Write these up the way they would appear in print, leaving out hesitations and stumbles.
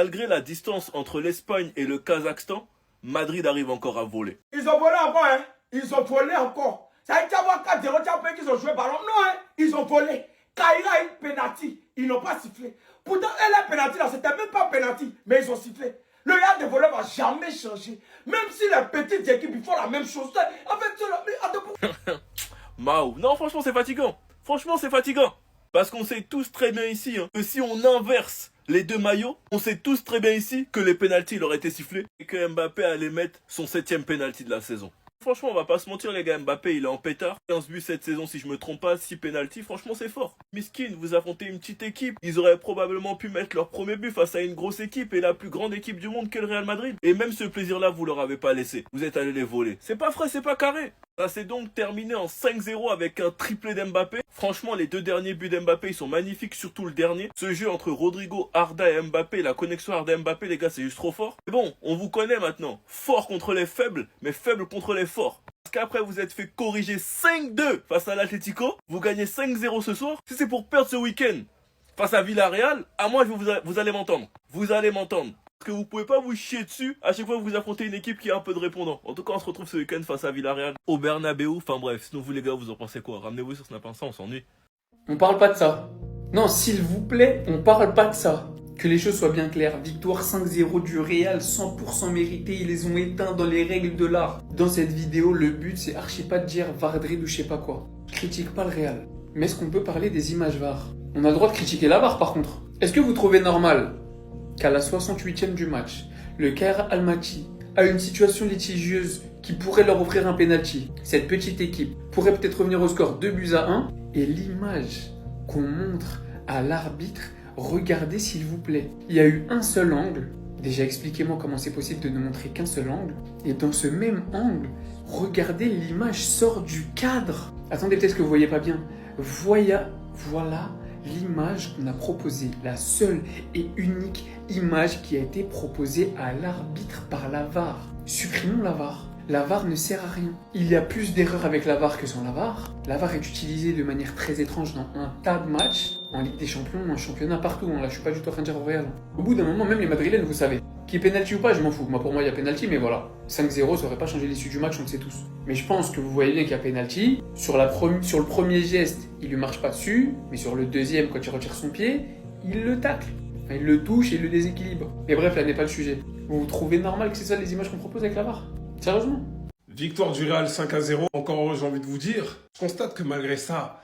Malgré la distance entre l'Espagne et le Kazakhstan, Madrid arrive encore à voler. Ils ont volé encore, hein. Ils ont volé encore. Ça a été à voir 4-0, tu as payé qu'ils ont joué ballon. Non, hein. Ils ont volé. Kaira a une penalty. Ils n'ont pas sifflé. Pourtant, elle a penalty là, c'était même pas penalty. Mais ils ont sifflé. Le yard de voleur va jamais changer. Même si les petites équipes ils font la même chose. En fait, Mao. Non, franchement, c'est fatigant. Franchement, c'est fatigant. Parce qu'on sait tous très bien ici que si on inverse les deux maillots, on sait tous très bien ici que les pénaltys auraient été sifflés et que Mbappé allait mettre son 7e pénalty de la saison. Franchement, on va pas se mentir les gars, Mbappé il est en pétard. 15 buts cette saison si je me trompe pas, 6 pénaltys, franchement c'est fort. Miskin, vous affrontez une petite équipe, ils auraient probablement pu mettre leur premier but face à une grosse équipe et la plus grande équipe du monde que le Real Madrid. Et même ce plaisir-là, vous leur avez pas laissé. Vous êtes allés les voler. C'est pas frais, c'est pas carré. Ça s'est donc terminé en 5-0 avec un triplé d'Mbappé. Franchement, les 2 derniers buts d'Mbappé, ils sont magnifiques, surtout le dernier. Ce jeu entre Rodrigo, Arda et Mbappé, la connexion Arda-Mbappé, les gars, c'est juste trop fort. Mais bon, on vous connaît maintenant. Fort contre les faibles, mais faible contre les forts. Parce qu'après, vous êtes fait corriger 5-2 face à l'Atlético. Vous gagnez 5-0 ce soir. Si c'est pour perdre ce week-end face à Villarreal, à moi, vous allez m'entendre. Vous allez m'entendre. Parce que vous pouvez pas vous chier dessus à chaque fois que vous affrontez une équipe qui a un peu de répondants. En tout cas, on se retrouve ce week-end face à Villarreal au Bernabeu. Enfin bref, sinon vous les gars, vous en pensez quoi? Ramenez-vous sur Snap Insta, on s'ennuie. On parle pas de ça. Non, s'il vous plaît, on parle pas de ça. Que les choses soient bien claires. Victoire 5-0 du Real, 100% mérité. Ils les ont éteints dans les règles de l'art. Dans cette vidéo, le but, c'est archi pas de dire Vardrid ou je sais pas quoi. Je critique pas le Real. Mais est-ce qu'on peut parler des images VAR? On a le droit de critiquer la VAR par contre. Est-ce que vous trouvez normal qu'à la 68e du match, le Caire Almaty a une situation litigieuse qui pourrait leur offrir un penalty? Cette petite équipe pourrait peut-être revenir au score 2-1 et l'image qu'on montre à l'arbitre, regardez s'il vous plaît. Il y a eu un seul angle. Déjà, expliquez-moi comment c'est possible de ne montrer qu'un seul angle. Et dans ce même angle, regardez, l'image sort du cadre. Attendez, peut-être que vous voyez pas bien. Voilà l'image qu'on a proposée. La seule et unique image qui a été proposée à l'arbitre par la VAR. Supprimons la VAR. La VAR ne sert à rien. Il y a plus d'erreurs avec la VAR que sans la VAR. La VAR est utilisée de manière très étrange dans un tas de matchs, en Ligue des Champions, en championnat, partout. Là, je suis pas du tout en train de dire au Real. Au bout d'un moment, même les Madrilènes, vous savez. Qui est penalty ou pas, je m'en fous. Moi, pour moi, il y a penalty, mais voilà. 5-0, ça aurait pas changé l'issue du match, on le sait tous. Mais je pense que vous voyez bien qu'il y a penalty. Sur le premier geste, il lui marche pas dessus, mais sur le deuxième, quand il retire son pied, il le tacle. Enfin, il le touche et il le déséquilibre. Mais bref, là n'est pas le sujet. Vous trouvez normal que c'est ça les images qu'on propose avec la VAR? Sérieusement? Victoire du Real 5-0. Encore heureux, j'ai envie de vous dire. Je constate que malgré ça,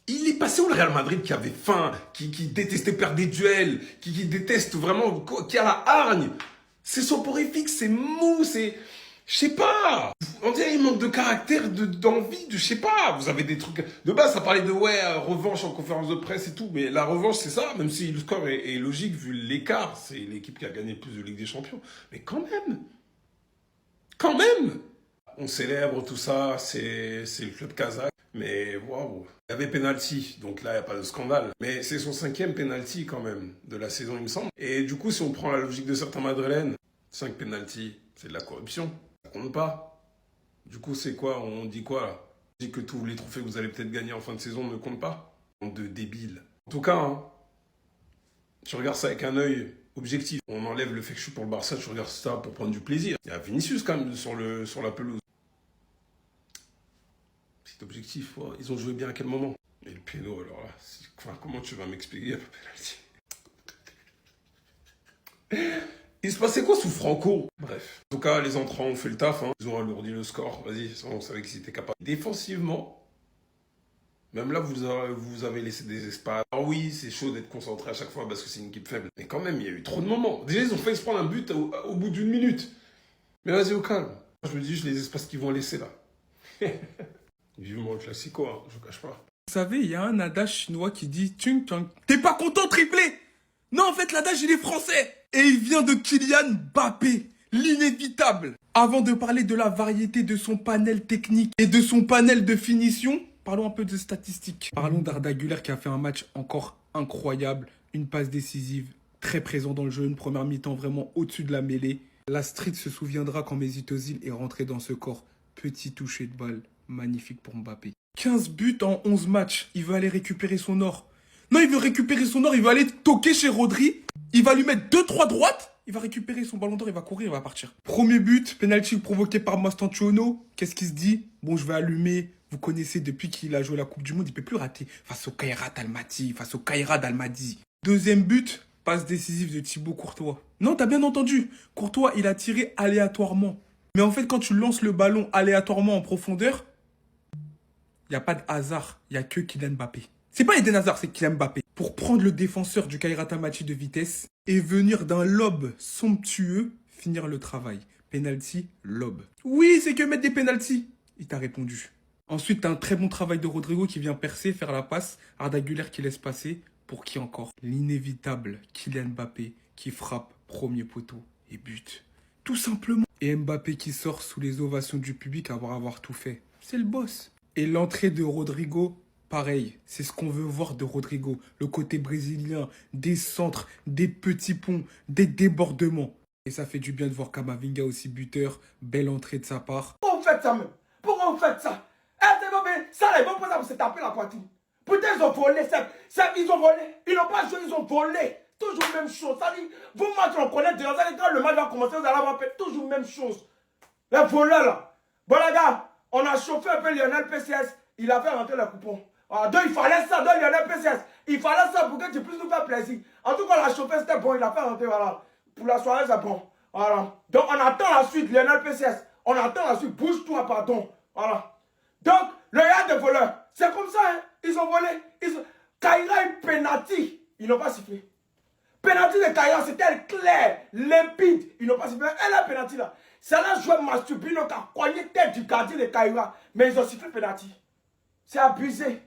il est passé où le Real Madrid qui avait faim, qui détestait perdre des duels, qui déteste vraiment, qui a la hargne. C'est soporifique, c'est mou, c'est... Je sais pas. On dirait qu'il manque de caractère, d'envie, je sais pas. Vous avez des trucs... De base, ça parlait de, revanche en conférence de presse et tout. Mais la revanche, c'est ça. Même si le score est logique vu l'écart. C'est l'équipe qui a gagné le plus de Ligue des Champions. Mais quand même. Quand même. On célèbre tout ça, c'est le club kazakh. Mais waouh, il y avait penalty, donc là il n'y a pas de scandale. Mais c'est son 5e penalty quand même de la saison il me semble. Et du coup si on prend la logique de certains Madrilènes, 5 penalty, c'est de la corruption, ça compte pas. Du coup c'est quoi, on dit quoi là? On dit que tous les trophées que vous allez peut-être gagner en fin de saison ne comptent pas? Bande de débiles. En tout cas, tu regardes ça avec un œil objectif. On enlève le fait que je suis pour le Barça, tu regardes ça pour prendre du plaisir. Il y a Vinicius quand même sur la pelouse. C'est objectif, ouais. Ils ont joué bien à quel moment? Et le péno, alors là, comment tu vas m'expliquer le penalty? Il se passait quoi sous Franco? Bref. En tout cas, les entrants ont fait le taf, Ils ont alourdi le score. Vas-y, on savait qu'ils étaient capables. Défensivement, même là, vous avez laissé des espaces. Alors oui, c'est chaud d'être concentré à chaque fois parce que c'est une équipe faible. Mais quand même, il y a eu trop de moments. Déjà, ils ont failli se prendre un but au bout d'1 minute. Mais vas-y, au calme. Je me dis, les espaces qu'ils vont laisser là. Vivement le classico, je vous cache pas. Vous savez, il y a un adage chinois qui dit « Tung Tung, t'es pas content triplé ?» Non, en fait, l'adage, il est français. Et il vient de Kylian Mbappé, l'inévitable. Avant de parler de la variété de son panel technique et de son panel de finition, parlons un peu de statistiques. Parlons d'Arda Güler qui a fait un match encore incroyable. Une passe décisive, très présent dans le jeu, une première mi-temps vraiment au-dessus de la mêlée. La street se souviendra quand Mesut Özil est rentré dans ce corps. Petit toucher de balle. Magnifique pour Mbappé. 15 buts en 11 matchs. Il veut aller récupérer son or. Non, il veut récupérer son or, il va aller toquer chez Rodri. Il va lui mettre 2-3 droites. Il va récupérer son ballon d'or, il va courir, il va partir. Premier but, penalty provoqué par Mastantuono. Qu'est-ce qu'il se dit? Bon, je vais allumer. Vous connaissez, depuis qu'il a joué la Coupe du Monde, il ne peut plus rater. Face au Kairat Almaty, face au Kairat Almaty. Deuxième but, passe décisive de Thibaut Courtois. Non, t'as bien entendu. Courtois, il a tiré aléatoirement. Mais en fait, quand tu lances le ballon aléatoirement en profondeur, il n'y a pas de hasard. Il n'y a que Kylian Mbappé. C'est pas Eden Hazard, c'est Kylian Mbappé. Pour prendre le défenseur du Kairat Almaty de vitesse et venir d'un lob somptueux finir le travail. Penalty, lob. Oui, c'est que mettre des penalties. Il t'a répondu. Ensuite, t'as un très bon travail de Rodrigo qui vient percer, faire la passe. Arda Güler qui laisse passer. Pour qui encore? L'inévitable Kylian Mbappé qui frappe premier poteau et but. Tout simplement. Et Mbappé qui sort sous les ovations du public après avoir tout fait. C'est le boss. Et l'entrée de Rodrigo, pareil. C'est ce qu'on veut voir de Rodrigo. Le côté brésilien, des centres, des petits ponts, des débordements. Et ça fait du bien de voir Camavinga aussi buteur. Belle entrée de sa part. Pourquoi vous faites ça même? Pourquoi vous faites ça? Ça là, ils vont pas ça pour se taper la poitrine. Putain, ils ont volé, ils ont volé. Ils n'ont pas joué, ils ont volé. Toujours même chose. Ça dit, vous match, on connaît déjà. Quand le match va commencer, vous allez avoir toujours même chose. Les voleurs là. Bon les gars, on a chauffé un peu Lionel PCS. Il a fait rentrer le coupon. Alors, donc il fallait ça, donc Lionel PCS. Il fallait ça pour que tu puisses nous faire plaisir. En tout cas, on a chauffé, c'était bon. Il a fait rentrer, voilà. Pour la soirée, c'est bon. Voilà. Donc on attend la suite, Lionel PCS. On attend la suite. Bouge-toi, pardon. Voilà. Donc, le gars de voleurs, c'est comme ça, hein. Ils ont volé. Kaira et penalty, ils n'ont pas sifflé. Penalty de Kaira, c'était clair, limpide. Ils n'ont pas sifflé. Et la penalty là, c'est là joueur Masturbino qui a cogné tête du gardien de Kaira. Mais ils ont sifflé penalty. C'est abusé.